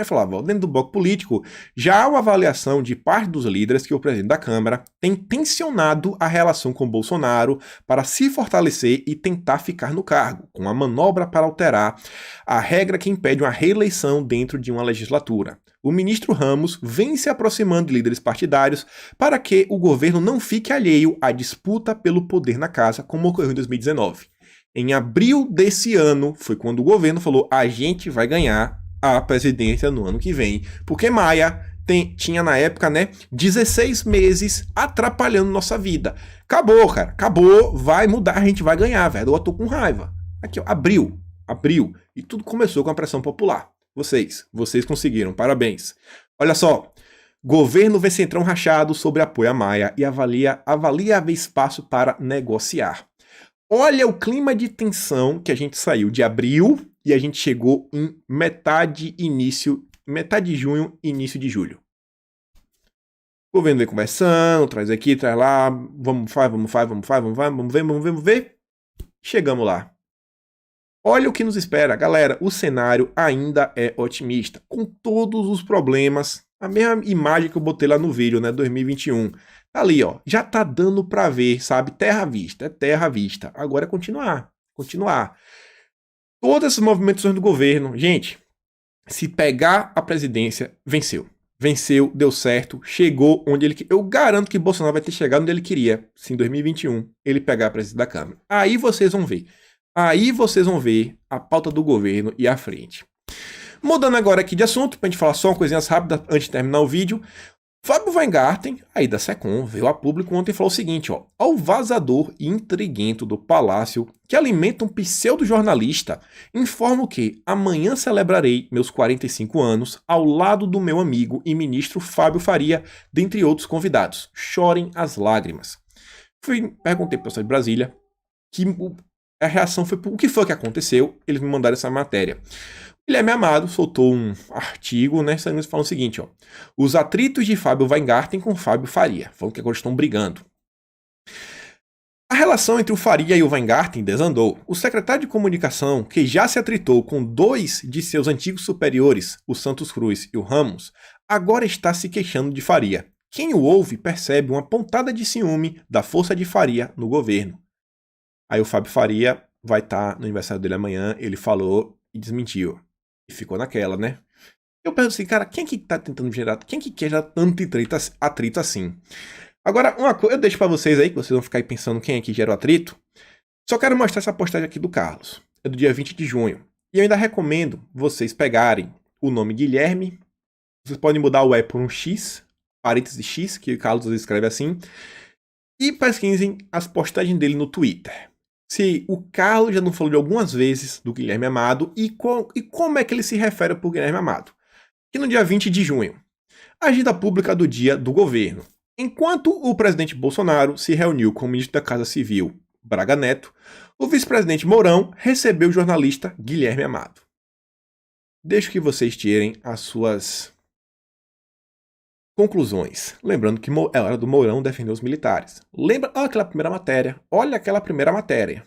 falava, dentro do bloco político, já há uma avaliação de parte dos líderes que o presidente da Câmara tem tensionado a relação com Bolsonaro para se fortalecer e tentar ficar no cargo, com a manobra para alterar a regra que impede uma reeleição dentro de uma legislatura. O ministro Ramos vem se aproximando de líderes partidários para que o governo não fique alheio à disputa pelo poder na casa, como ocorreu em 2019. Em abril desse ano, foi quando o governo falou, a gente vai ganhar a presidência no ano que vem, porque Maia tinha na época, né, 16 meses atrapalhando nossa vida. Acabou, cara, acabou, vai mudar, a gente vai ganhar, velho, eu tô com raiva. Aqui, ó, abril, e tudo começou com a pressão popular. Vocês conseguiram, parabéns. Olha só, governo vê Centrão rachado sobre apoio a Maia e avalia haver espaço para negociar. Olha o clima de tensão que a gente saiu de abril e a gente chegou em metade de junho, início de julho. O governo vem conversando, traz aqui, traz lá, vamos ver. Chegamos lá. Olha o que nos espera, galera, o cenário ainda é otimista, com todos os problemas, a mesma imagem que eu botei lá no vídeo, né, 2021, tá ali, ó, já tá dando pra ver, sabe, terra à vista, agora é continuar. Todas essas movimentações do governo, gente, se pegar a presidência, venceu. venceu, deu certo, chegou onde ele queria. Eu garanto que Bolsonaro vai ter chegado onde ele queria, se em 2021 ele pegar a presidência da Câmara. Aí vocês vão ver. Aí vocês vão ver a pauta do governo e a frente. Mudando agora aqui de assunto, pra gente falar só uma coisinha rápida antes de terminar o vídeo. Fábio Weingarten, aí da SECOM, veio a público ontem e falou o seguinte, ó. Ao vazador e intriguento do Palácio, que alimenta um pseudo-jornalista, informo que amanhã celebrarei meus 45 anos ao lado do meu amigo e ministro Fábio Faria, dentre outros convidados. Chorem as lágrimas. Perguntei para o pessoal de Brasília, que a reação foi o que foi que aconteceu, eles me mandaram essa matéria. Guilherme Amado soltou um artigo, né, falando o seguinte, ó. Os atritos de Fábio Weingarten com Fábio Faria. Falando que agora estão brigando. A relação entre o Faria e o Weingarten desandou. O secretário de comunicação, que já se atritou com dois de seus antigos superiores, o Santos Cruz e o Ramos, agora está se queixando de Faria. Quem o ouve percebe uma pontada de ciúme da força de Faria no governo. Aí o Fábio Faria vai estar no aniversário dele amanhã, ele falou e desmentiu. E ficou naquela, né? Eu penso assim, cara, quem que tá tentando gerar, quem que quer gerar tanto atrito assim? Agora, uma coisa, eu deixo pra vocês aí, que vocês vão ficar aí pensando quem é que gera o atrito. Só quero mostrar essa postagem aqui do Carlos. É do dia 20 de junho. E eu ainda recomendo vocês pegarem o nome Guilherme. Vocês podem mudar o E por um X, parênteses X, que o Carlos escreve assim. E pesquisem as postagens dele no Twitter. Se o Carlos já não falou de algumas vezes do Guilherme Amado e como é que ele se refere por Guilherme Amado. Que no dia 20 de junho, agenda pública do dia do governo. Enquanto o presidente Bolsonaro se reuniu com o ministro da Casa Civil, Braga Neto, o vice-presidente Mourão recebeu o jornalista Guilherme Amado. Deixo que vocês tirem as suas conclusões. Lembrando que é hora do Mourão defender os militares. Olha aquela primeira matéria. Olha aquela primeira matéria.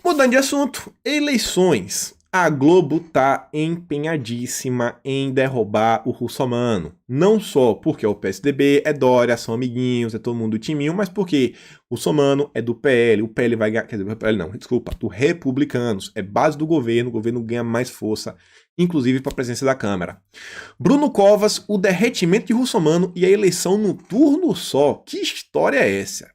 Mudando de assunto, eleições. A Globo tá empenhadíssima em derrubar o Russomano. Não só porque é o PSDB, é Dória, são amiguinhos, é todo mundo do timinho, mas porque o Russomano é do PL, o PL vai ganhar, quer dizer, o PL não, desculpa, do Republicanos, é base do governo, o governo ganha mais força, inclusive para a presença da Câmara. Bruno Covas, o derretimento de Russomano e a eleição no turno só. Que história é essa?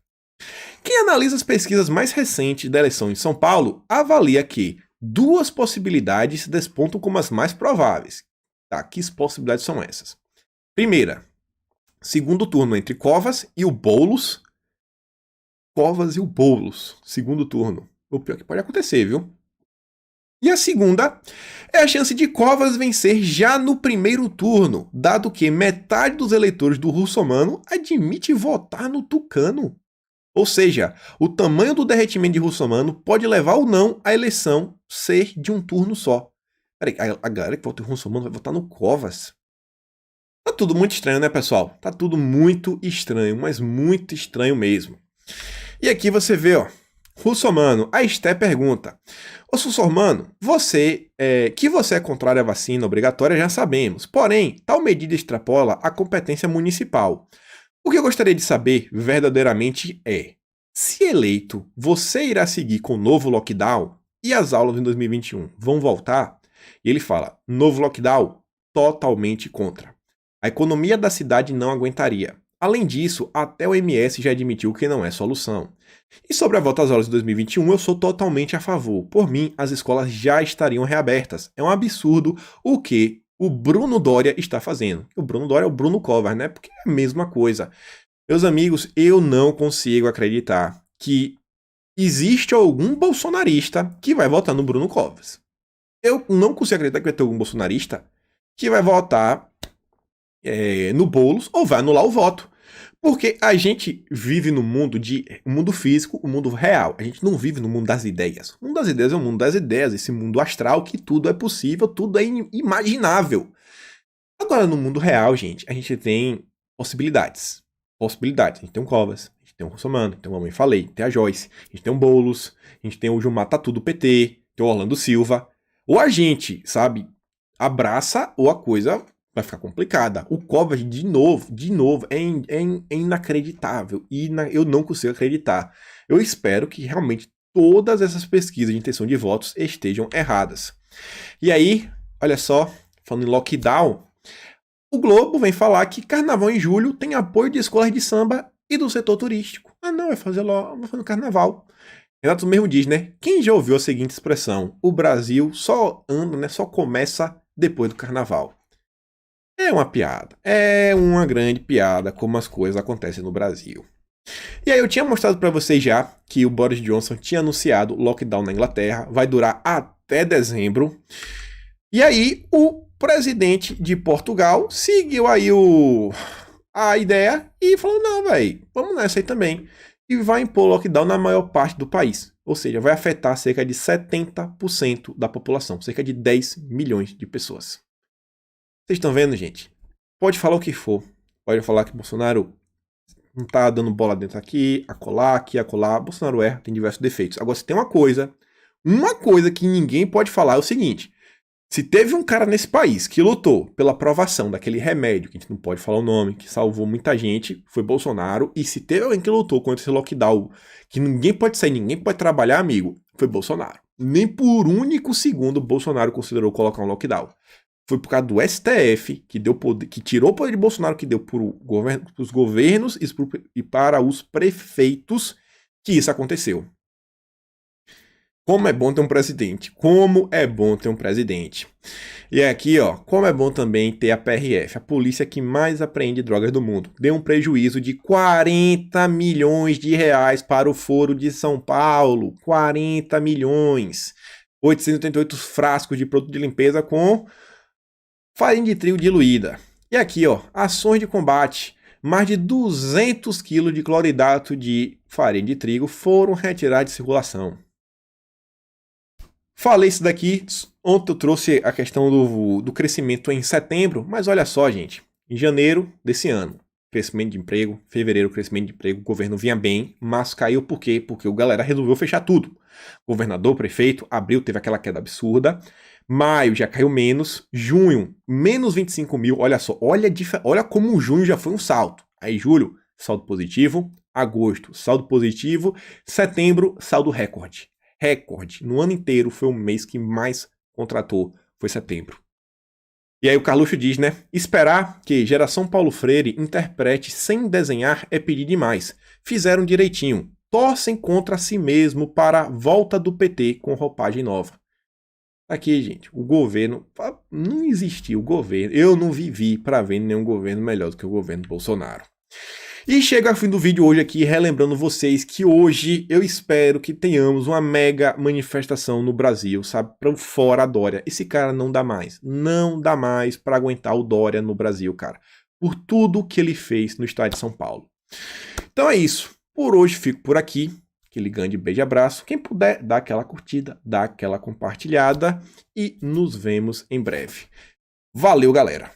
Quem analisa as pesquisas mais recentes da eleição em São Paulo avalia que duas possibilidades despontam como as mais prováveis. Tá, que possibilidades são essas? Primeira, segundo turno entre Covas e o Boulos. Covas e o Boulos, segundo turno. O pior que pode acontecer, viu? E a segunda é a chance de Covas vencer já no primeiro turno, dado que metade dos eleitores do Russomano admite votar no Tucano. Ou seja, o tamanho do derretimento de Russomano pode levar ou não a eleição ser de um turno só. Peraí, a galera que vota em Russomano vai votar no Covas? Tá tudo muito estranho, né, pessoal? Tá tudo muito estranho, mas muito estranho mesmo. E aqui você vê, ó, Russomano, a Esté pergunta: ô Russomano, você é contrário à vacina obrigatória, já sabemos. Porém, tal medida extrapola a competência municipal. O que eu gostaria de saber verdadeiramente é: se eleito, você irá seguir com o novo lockdown e as aulas em 2021 vão voltar? E ele fala: novo lockdown, totalmente contra. A economia da cidade não aguentaria. Além disso, até o MS já admitiu que não é solução. E sobre a volta às aulas de 2021, eu sou totalmente a favor. Por mim, as escolas já estariam reabertas. É um absurdo o que o Bruno Dória está fazendo. O Bruno Dória é o Bruno Covas, né? Porque é a mesma coisa. Meus amigos, eu não consigo acreditar que existe algum bolsonarista que vai votar no Bruno Covas. Eu não consigo acreditar que vai ter algum bolsonarista que vai votar no Boulos ou vai anular o voto. Porque a gente vive no mundo mundo físico, o mundo real. A gente não vive no mundo das ideias. O mundo das ideias é o mundo das ideias, esse mundo astral que tudo é possível, tudo é imaginável. Agora, no mundo real, gente, a gente tem possibilidades. Possibilidades. A gente tem um Covas, a gente tem um Russomano, tem o Mamãe Falei, tem a Joyce, a gente tem um Boulos, a gente tem o Gilmar Tatu do PT, tem o Orlando Silva. Ou a gente, sabe, abraça ou a coisa vai ficar complicada. O Covas, de novo, é inacreditável. Eu não consigo acreditar. Eu espero que realmente todas essas pesquisas de intenção de votos estejam erradas. E aí, olha só, falando em lockdown, o Globo vem falar que carnaval em julho tem apoio de escolas de samba e do setor turístico. Ah não, vai fazer carnaval. Renato mesmo diz, né? Quem já ouviu a seguinte expressão? O Brasil só anda, né? Só começa depois do carnaval. É uma piada. É uma grande piada como as coisas acontecem no Brasil. E aí eu tinha mostrado para vocês já que o Boris Johnson tinha anunciado lockdown na Inglaterra, vai durar até dezembro. E aí o presidente de Portugal seguiu aí a ideia e falou, não, velho, vamos nessa aí também. E vai impor lockdown na maior parte do país. Ou seja, vai afetar cerca de 70% da população, cerca de 10 milhões de pessoas. Vocês estão vendo, gente? Pode falar o que for. Pode falar que Bolsonaro não tá dando bola dentro aqui, acolá. Bolsonaro erra, tem diversos defeitos. Agora, se tem uma coisa que ninguém pode falar é o seguinte. Se teve um cara nesse país que lutou pela aprovação daquele remédio, que a gente não pode falar o nome, que salvou muita gente, foi Bolsonaro. E se teve alguém que lutou contra esse lockdown, que ninguém pode sair, ninguém pode trabalhar, amigo, foi Bolsonaro. Nem por um único segundo Bolsonaro considerou colocar um lockdown. Foi por causa do STF, que deu poder, que tirou o poder de Bolsonaro, que deu para os governos e para os prefeitos, que isso aconteceu. Como é bom ter um presidente. Como é bom ter um presidente. E aqui, ó, como é bom também ter a PRF, a polícia que mais apreende drogas do mundo. Deu um prejuízo de 40 milhões de reais para o Foro de São Paulo. 40 milhões. 888 frascos de produto de limpeza com farinha de trigo diluída. E aqui, ó, ações de combate. Mais de 200 quilos de cloridato de farinha de trigo foram retirados de circulação. Falei isso daqui, ontem eu trouxe a questão do crescimento em setembro, mas olha só, gente, em janeiro desse ano, crescimento de emprego, fevereiro, crescimento de emprego, o governo vinha bem, mas caiu por quê? Porque o galera resolveu fechar tudo. Governador, prefeito, abril teve aquela queda absurda, maio já caiu menos, junho, menos 25 mil, olha só, olha como junho já foi um salto. Aí julho, saldo positivo, agosto, saldo positivo, setembro, saldo recorde. No ano inteiro foi o mês que mais contratou, foi setembro. E aí o Carluxo diz, né? Esperar que geração Paulo Freire interprete sem desenhar é pedir demais. Fizeram direitinho. Torcem contra si mesmo para a volta do PT com roupagem nova. Aqui, gente, o governo... Não existiu governo. Eu não vivi para ver nenhum governo melhor do que o governo Bolsonaro. E chega ao fim do vídeo hoje aqui, relembrando vocês que hoje eu espero que tenhamos uma mega manifestação no Brasil, sabe? Para fora a Dória. Esse cara não dá mais. Não dá mais para aguentar o Dória no Brasil, cara. Por tudo que ele fez no estado de São Paulo. Então é isso. Por hoje fico por aqui. Aquele grande beijo e abraço. Quem puder, dá aquela curtida, dá aquela compartilhada. E nos vemos em breve. Valeu, galera!